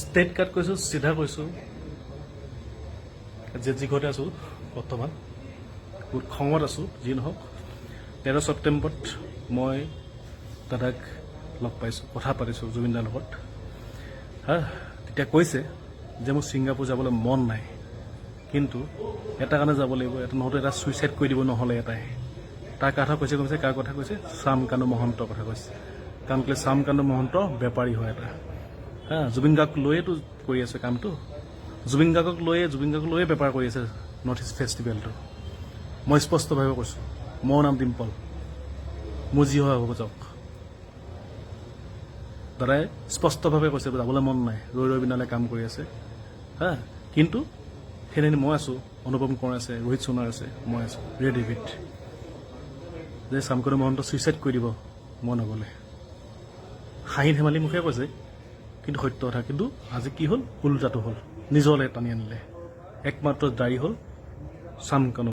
State কাট কৈছোঁ, চিধা কৈছোঁ যে যি ঘৰতে আছোঁ বৰ্তমান বহুত খঙত আছোঁ। যি নহওক 13 ছেপ্টেম্বৰত মই দাদাক লগ পাইছোঁ, কথা পাতিছোঁ জুবিনদাৰ লগত। তেতিয়া কৈছে যে মোৰ ছিংগাপুৰ যাবলৈ মন নাই, কিন্তু এটা কাৰণে যাব লাগিব, এটা নহ'লে এটা ছুইচাইড কৰি দিব, নহ'লে এটাই। তাৰ কথা কৈছে, কাৰ কথা কৈছে? শ্যামকানু মহন্তৰ কথা কৈছে। কাৰণ কেলৈ শ্যামকানু মহন্ত বেপাৰী হয় এটা। জুবিন গাৰ্গক লৈয়েতো কৰি আছে কামটো, জুবিন গাৰ্গক লৈয়ে বেপাৰ কৰি আছে নৰ্থ ইষ্ট ফেষ্টিভেলটো। মই স্পষ্টভাৱে কৈছোঁ, মোৰ নাম ডিম্পল, মোৰ যি হয় হ'ব যাওক। দাদাই স্পষ্টভাৱে কৈছে যাবলৈ মন নাই, ৰৈ বিনালে কাম কৰি আছে। কিন্তু সেইদিনা মই আছোঁ, অনুপম কোঁৱৰ আছে, ৰোহিত সোণাৰ আছে, মই আছোঁ ৰেডি উইথ যে শ্যামকানু মহন্ত ছুইচাইড কৰি দিব মই নগ'লে। হাঁহি ধেমালি মুখে কৈছে, কিন্তু সত্য কথা। কিন্তু আজি কি হ'ল, ওলোটাটো হ'ল, নিজলৈ টানি আনিলে। একমাত্ৰ দায়ী হ'ল শ্যামকানু।